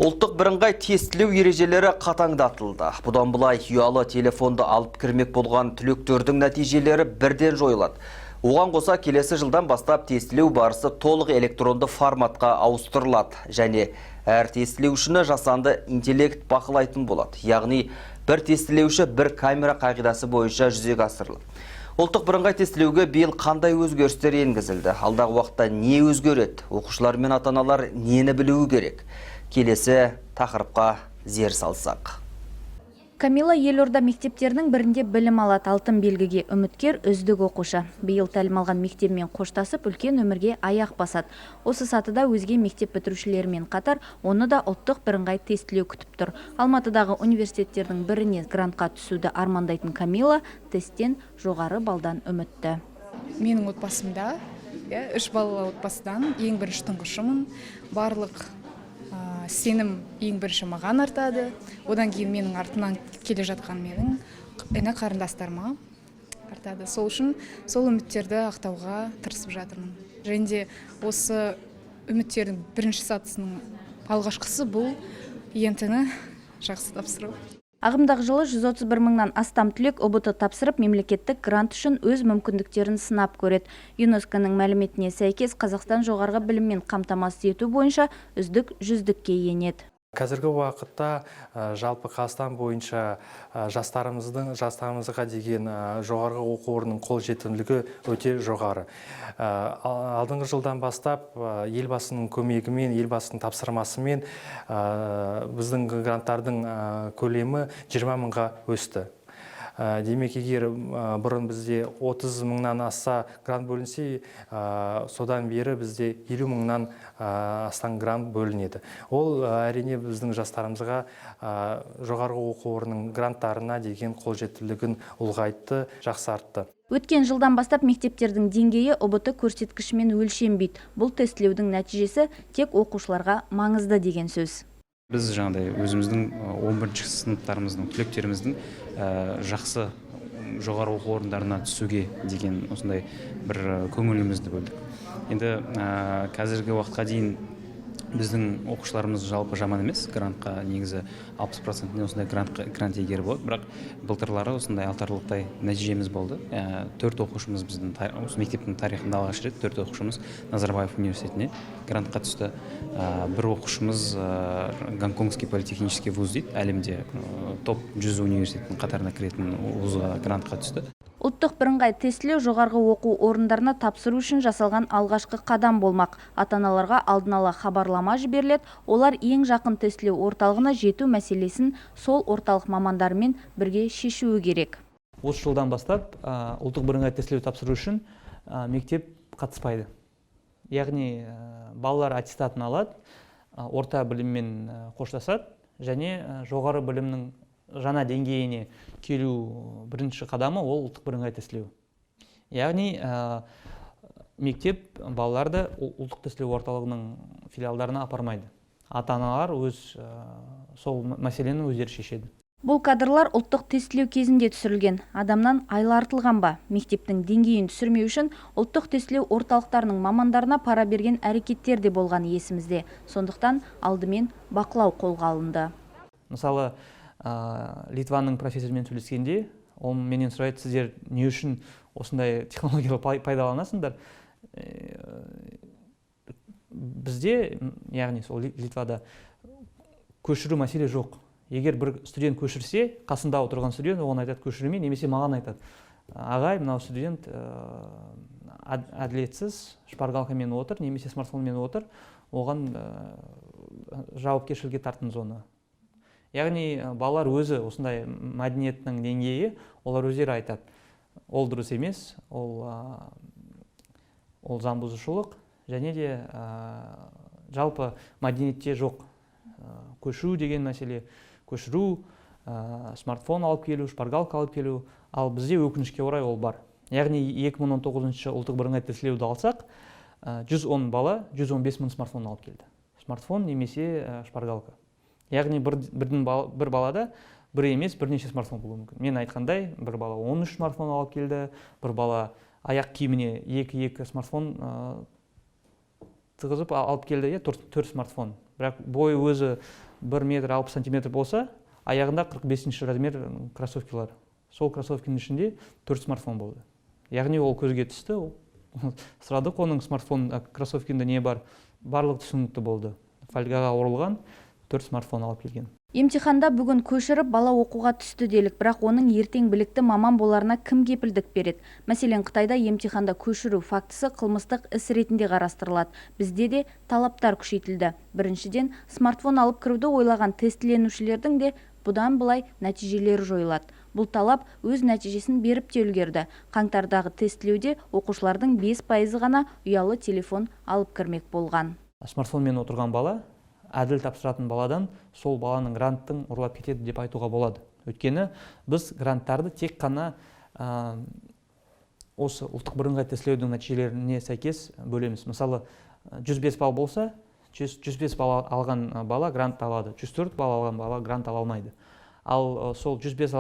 Ұлттық бірыңғай тестілеу ережелері қатаңдатылды. Бұдан бұлай ұялы телефонды алып кірмек болған түлектердің нәтижелері бірден жойылады. Оған қоса келесі жылдан бастап тестілеу барысы толық электронды форматқа ауыстырылады. Және әр тестілеушіні жасанды интеллект бақылайтын болады. Яғни бір тестілеуші бір камера қағидасы бойынша жүзеге асырылады. Ұлттық бірыңғай тестілеуге биыл қандай өзгерістер енгізілді? Алдағы уақытта не өзгереді? Оқушылар мен ата-аналар нені білуі керек? Келесі тақырыпқа зер салсақ. Камила елорда мектептерінің бірінде білім алады. Алтын белгіге үміткер үздік оқушы. Биыл тәлім алған мектебімен қоштасып, үлкен өмірге аяқ басады. Осы сатыда өзге мектеп бітірушілерімен қатар, оны да ұлттық бірыңғай тестілеу күтіп тұр. Алматыдағы университеттердің біріне грантқа түсуді армандайтын Камила тесттен жоғары балдан үмітті. Менің отбасымда, 3 балалы отбасыдан ең бірінші тұңғышымын. Барлық сенім ең бірінші маған артады. Одан кейін менің артынан келе жатқан менің іні қарындастарыма артады. Сол үшін сол үміттерді ақтауға тырысып жатырмын. Және де осы үміттердің бірінші сатысының алғашқысы бұл ент-ні жақсы тапсыру. Ағымдағы жылы 131 мыңнан астам түлек ұбт тапсырып, мемлекеттік грант үшін өз мүмкіндіктерін сынап көреді. ЮНЕСКО-ның мәліметіне сәйкес, Қазақстан жоғарғы біліммен қамтамасыз ету бойынша үздік 100-ке енеді. Қазіргі уақытта жалпы Қазақстан бойынша жастарымызға деген жоғарғы оқу орнының қолжетімділігі өте жоғары. Алдыңғы жылдан бастап елбасының көмегімен, елбасының тапсырмасымен біздің гранттардың көлемі 20 мыңға өсті. Демек, егер бұрын бізде 30 мыңнан аса грант бөлінсе, содан бері бізде 50 мыңнан астам грант бөлінеді. Ол әрине біздің жастарымызға жоғарғы оқу орнының гранттарына деген қолжетімділігін ұлғайтты, жақсартты. Өткен жылдан бастап мектептердің деңгейі ұбт көрсеткішімен өлшенбейді. Бұл тестілеудің нәтижесі тек оқушыларға маңызды деген сөз. Біз жаңағыдай өзіміздің 11-ші сыныптарымыздың, түлектеріміздің жақсы жоғары оқу орындарына түсуге деген осындай бір көңілімізді бөлдік. Енді қазіргі уақытқа дейін біздің оқушыларымыз жалпы жаман емес, грантқа негізі 60% осындай грант егері болды, бірақ былтырлары осындай алтарлықтай нәтижеміз болды. 4 оқушымыз біздің мектептің тарихында алғаш рет 4 оқушымыз Назарбаев университетіне грантқа түсті. Бір оқушымыз Гонконгский политехнический вуз дейді, әлемде топ 100 университеттің қатарына кіретін вузға грантқа түсті. Ұлттық бірыңғай тестілеу жоғарғы оқу орындарына тапсыру үшін жасалған алғашқы қадам болмақ. Ата-аналарға алдын ала хабарлама жіберіледі, олар ең жақын тестілеу орталығына жету мәселесін сол орталық мамандарымен бірге шешуі керек. Осы жылдан бастап ұлттық бірыңғай тестілеу тапсыру үшін мектеп қатыспайды. Яғни балалар аттестатын алады, орта біліммен қоштасады және жоғары білімнің жаңа деңгейіне келу бірінші қадамы ол ұлттық бірыңғай тестілеу. Яғни мектеп балаларды ұлттық тестілеу орталығының филиалдарына апармайды. Ата-аналар сол мәселені өздері шешеді. Бұл кадрлар ұлттық тестілеу кезінде түсірілген. Адамнан айла артылған ба? Мектептің деңгейін түсірмеу үшін ұлттық тестілеу орталықтарының мамандарына пара берген әрекеттер де болған есімізде. Сондықтан алдымен бақылау қолға алынды. Мысалы, Литваның профессорымен сөйлескенде, ол менен сұрайды, сіздер не үшін осындай технологиялар пайдаланасыңдар? Бізде, яғни сол Литвада көшіру мәселе жоқ. Егер бір студент көшірсе, қасында отырған студент оған айтады көшірме, немесе маған айтады. Ағай, мынау студент әділетсіз шпаргалкамен отыр, немесе смартфонмен отыр, оған жауапкершілікке тартыңыз оны. Яғни балалар өзі осындай мәдениетінің деңгейі, олар өздері айтады. Ол дұрыс емес, ол заң бұзушылық, және де жалпы мәдениетте жоқ. Көшіру деген мәселе, көшіру, смартфон алып келу, шпаргалка алып келу, ал бізде өкінішке орай ол бар. Яғни 2019 ұлттық бірыңғай тестілеуді алсақ, 110 бала 115 мың смартфон алып келді. Смартфон немесе шпаргалка. Яғни бір балада бір емес, бірнеше смартфон болуы мүмкін. Мен айтқандай, бір бала 13 смартфон алып келді, бір бала аяқ киіміне 2 смартфон тығызып алып келді, 4 смартфон. Бірақ бойы өзі 1 метр 60 сантиметр болса, аяғында 45 размер кроссовкилар. Сол кроссовкinin ішінде 4 смартфон болды. Яғни ол көзге түсті. Сұрадық оның кроссовкинде не бар? Барлық түсінікті болды. Фольгаға орылған 4 смартфон алып келген. Емтиханда бүгін көшіріп бала оқуға түсті делік, бірақ оның ертең білікті маман боларына кім кепілдік береді? Мәселен, Қытайда емтиханда көшіру фактісі қылмыстық іс ретінде қарастырылады. Бізде де талаптар күшейтілді. Біріншіден, смартфон алып кіруді ойлаған тестіленушілердің де бұдан былай нәтижелері жойылады. Бұл талап өз нәтижесін беріп те үлгерді. Қаңтардағы тестілеуде оқушылардың 5% ғана ұялы телефон алып кірмек болған. Смартфонмен отырған бала әділ тапсыратын баладан сол баланың гранттың ұрлап кетеді деп айтуға болады. Өйткені біз гранттарды тек қана осы ұлттық бірыңғай тестілеудің нәтижелеріне сәйкес бөлеміз. Мысалы, 105 балл болса, 105 балл алған бала грант алады, 104 балл алған бала грант ала алмайды. Ал сол 105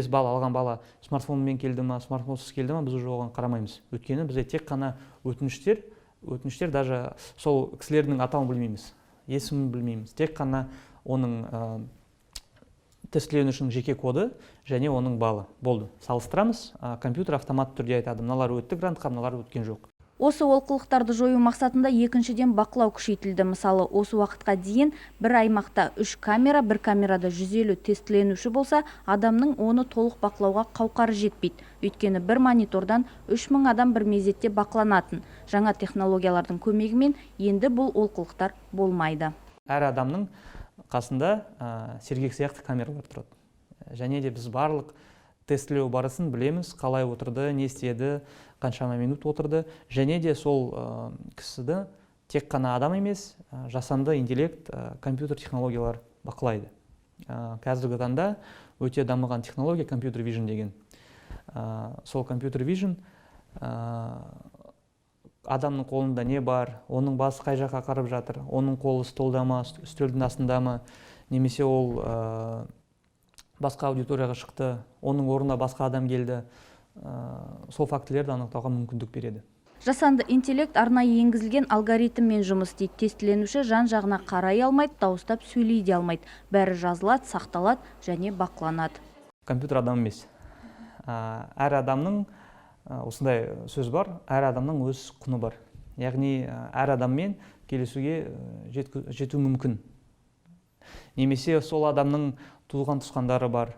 балл алған бала смартфонмен келді ма, смартфонсыз келді ма, біз уже оған қарамаймыз. Өйткені бізде тек қана өтініштер даже сол кісілердің атауын білмейміз, есімін білмейміз. Тек қана оның тестіленушінің жеке коды және оның балы болды. Салыстырамыз, компьютер автоматты түрде айтады, мыналар өтті грантқа, мыналар өткен жоқ. Осы олқылықтарды жою мақсатында екіншіден бақылау күшейтілді. Мысалы, осы уақытқа дейін бір аймақта 3 камера, бір камерада 150 тестіленуші болса, адамның оны толық бақылауға қауқары жетпейді. Өйткені бір монитордан 3000 адам бір мезетте бақыланатын. Жаңа технологиялардың көмегімен енді бұл олқылықтар болмайды. Әр адамның қасында сергек сияқты камералар тұрады. Және де біз барлық тестілеу барысын білеміз, қалай отырды, не істеді, қаншама минут отырды. Және де сол кісіді тек қана адам емес, жасанды интеллект, компьютер технологиялар бақылайды. Қазіргі таңда өте дамыған технология компьютер вижн деген. Сол компьютер вижн адамның қолында не бар, оның басы қай жаққа қарап жатыр, оның қолы столда ма, үстелдің астында ма, немесе ол басқа аудиторияға шықты, оның орнына басқа адам келді, сол фактілерді анықтауға мүмкіндік береді. Жасанды интеллект арнайы енгізілген алгоритммен жұмыс істейді. Тестіленуші жан-жағына қарай алмайды, дауыстап сөйлей де алмайды. Бәрі жазылады, сақталады және бақыланады. Компьютер адам емес. Әр адамның осындай сөз бар, әр адамның өз құны бар. Яғни әр адаммен келісуге жету мүмкін. Немесе сол адамның туылған туысқандары бар,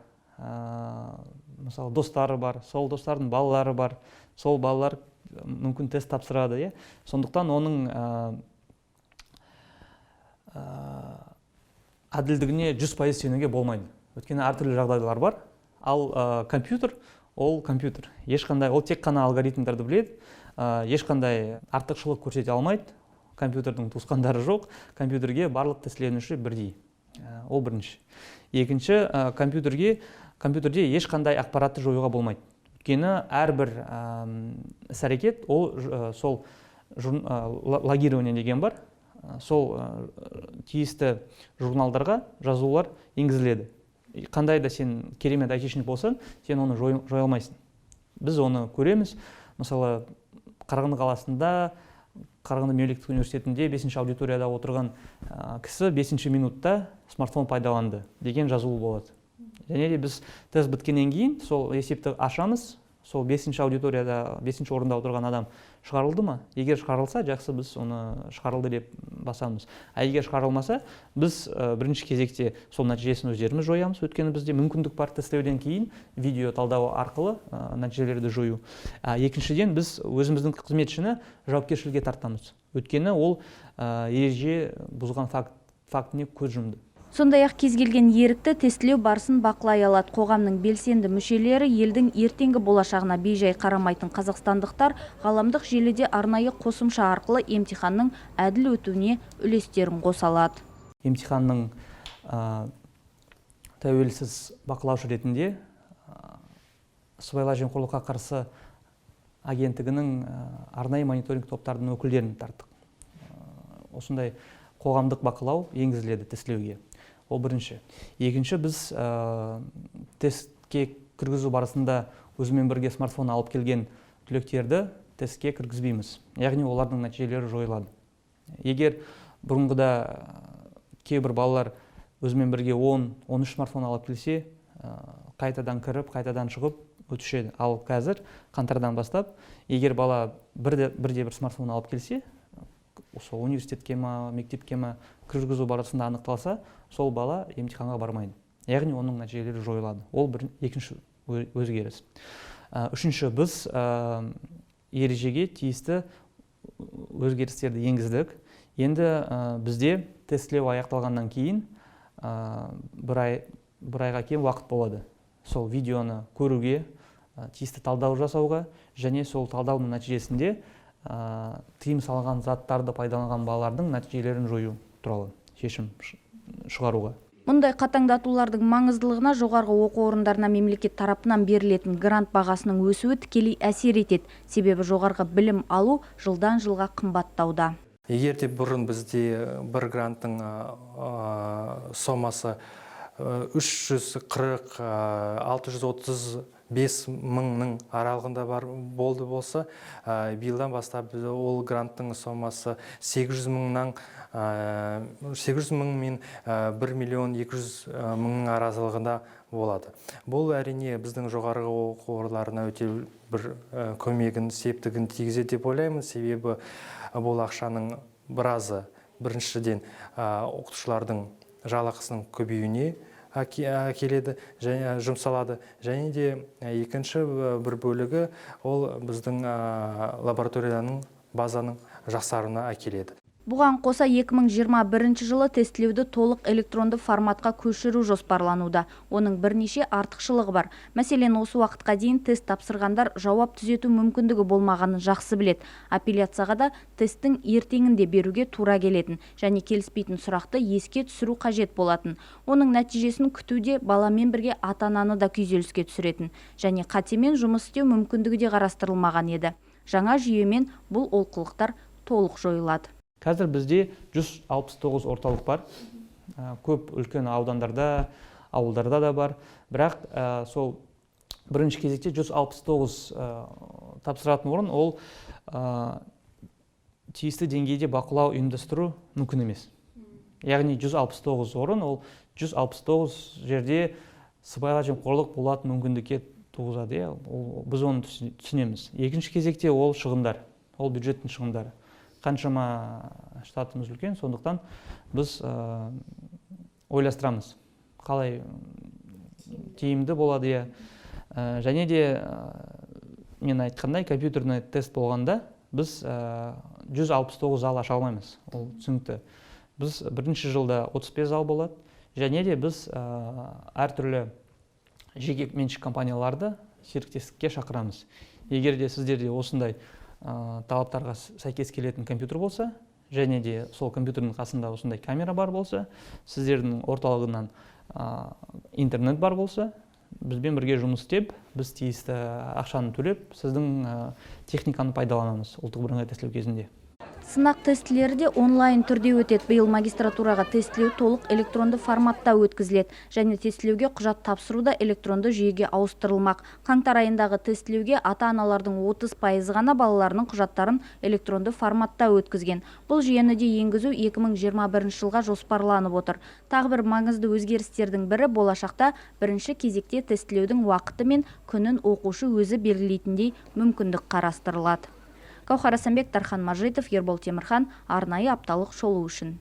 мысалы достары бар, сол достардың балалары бар, сол балалар мүмкін тест тапсырады. Сондықтан оның әділдігіне 100% сенуге болмайды. Өйткені әртүрлі жағдайлар бар. Ал компьютер ол компьютер. Ол тек қана алгоритмдарды біледі, ешқандай артықшылық көрсете алмайды. Компьютердің туысқандары жоқ, компьютерге барлық тестіленуші бірдей. Ол бірінші. Екінші, компьютерде ешқандай ақпаратты жоюға болмайды. Өйткені әрбір іс-әрекет ол сол логирование деген бар. Сол тиісті журналдарға жазулар енгізіледі. Қандай да сен керемет айтишник болсаң, сен оны жоя алмайсың. Біз оны көреміз. Мысалы, Қарағанды қаласында, Қарағанды мемлекеттік университетінде 5-ші аудиторияда отырған кісі 5-ші минутта смартфон пайдаланды деген жазулы болады. Және де біз тест біткеннен кейін сол есепті ашамыз, сол 5-ші аудиторияда 5-ші орында отырған адам шығарылды ма? Егер шығарылса, жақсы, біз оны шығарылды деп басамыз. Егер шығарылмаса, біз бірінші кезекте сол нәтижесін өздеріміз жоямыз. Өйткені бізде мүмкіндік бар тестілеуден кейін видео талдау арқылы нәтижелерді жою. Екіншіден, біз өзіміздің қызметшіні жауапкершілікке тартамыз. Өйткені ол ереже бұзған фактіне көз жұмды. Сондай-ақ кез келген ерікті тестілеу барысын бақылай алады. Қоғамның белсенді мүшелері елдің ертеңгі болашағына бейжай қарамайтын қазақстандықтар ғаламдық желіде арнайы қосымша арқылы емтиханның әділ өтуіне үлестерін қоса алады. Емтиханның тәуелсіз бақылаушы ретінде сыбайлас жемқорлыққа қарсы агенттігінің арнайы мониторинг топтарының өкілдерін тарттық. Осындай қоғамдық бақылау енгізіледі тестілеуге. Ол бірінші. Екінші, біз тестке кіргізу барысында өзімен бірге смартфон алып келген түлектерді тестке кіргізбейміз. Яғни олардың нәтижелері жойылады. Егер бұрынғыда кейбір балалар өзімен бірге 10-13 смартфон алып келсе, қайтадан кіріп, қайтадан шығып өтушеді. Ал қазір қаңтардан бастап, егер бала бірде бір смартфон алып келсе, сол университетке ма, мектепке ма кіргізу барысында анықталса, сол бала емтиханға бармайды. Яғни оның нәтижелері жойылады. Ол екінші өзгеріс. Үшінші, біз ережеге тиісті өзгерістерді енгіздік. Енді бізде тестілеу аяқталғаннан кейін бір айға кейін уақыт болады. Сол видеоны көруге, тиісті талдау жасауға және сол талдаудың нәтижесінде тыйым салған заттарды пайдаланған балалардың нәтижелерін жою туралы шешім шығаруға. Мұндай қатаңдатулардың маңыздылығына жоғарғы оқу орындарына мемлекет тарапынан берілетін грант бағасының өсуі тікелей әсер етеді. Себебі жоғарғы білім алу жылдан жылға қымбаттауда. Егер де бұрын бізде бір гранттың сомасы 340-635 мыңның аралығында болды болса, биылдан бастап ол гранттың сомасы 800 мың мен 1 миллион 200 мыңның аралығында болады. Бұл әрине біздің жоғарғы оқу орындарына өте бір көмегін, септігін тигізеді деп ойлаймын. Себебі бұл ақшаның біразы біріншіден оқытушылардың жалақысының көбеюіне келеді және жұмсалады. Және де екінші бір бөлігі ол біздің лабораторияның базаның жақсаруына әкеледі. Бұған қоса 2021 жылы тестілеуді толық электронды форматқа көшіру жоспарлануда. Оның бірнеше артықшылығы бар. Мәселен, осы уақытқа дейін тест тапсырғандар жауап түзету мүмкіндігі болмағанын жақсы білет. Апелляцияға да тесттің ертеңінде беруге тура келетін және келіспейтін сұрақты еске түсіру қажет болатын. Оның нәтижесін күтуде баламен бірге ата-ананы да күйзеліске түсіретін және қатемен жұмыс істеу мүмкіндігі де қарастырылмаған еді. Жаңа жүйемен бұл олқылықтар толық жойылады. Қазір бізде 169 орталық бар. Көп үлкен аудандарда, ауылдарда да бар. Бірақ сол бірінші кезекте 169 тапсыратын орын, ол тиісті деңгейде бақылау ұйымдастыру мүмкін емес. Яғни 169 орын, ол 169 жерде сыбайлас жемқорлық болатын мүмкіндікке туғызады. Біз оны түсінеміз. Екінші кезекте ол шығындар, ол бюджеттің шығындары. Қаншама штатымыз үлкен, сондықтан біз ойластырамыз, қалай тиімді болады. Және де мен айтқандай, компьютерный тест болғанда біз 169 зал аша алмаймыз, ол түсінікті. Біз бірінші жылда 35 зал болады, және де біз әртүрлі жеке меншік компанияларды серіктестікке шақырамыз. Егер де сіздерде осындай талаптарға сәйкес келетін компьютер болса, және де сол компьютердің қасында осындай камера бар болса, сіздердің орталығынан интернет бар болса, бізбен бірге жұмыс істеп, біз тиісті ақшаны төлеп, сіздің техниканы пайдаланамыз ұлттық бірыңғай тестілеу кезінде. Сынақ тестілері де онлайн түрде өтеді. Биыл магистратураға тестілеу толық электронды форматта өткізіледі. Және тестілеуге құжат тапсыру да электронды жүйеге ауыстырылмақ. Қаңтар айындағы тестілеуге ата-аналардың 30% ғана балаларының құжаттарын электронды форматта өткізген. Бұл жүйені де енгізу 2021 жылға жоспарланып отыр. Тағы бір маңызды өзгерістердің бірі болашақта бірінші кезекте тестілеудің уақыты мен күнін оқушы өзі белгілейтіндей мүмкіндік қарастырылады. Гаухар Асанбек, Тархан Мажитов, Ербол Темірхан, арнайы апталық шолу үшін.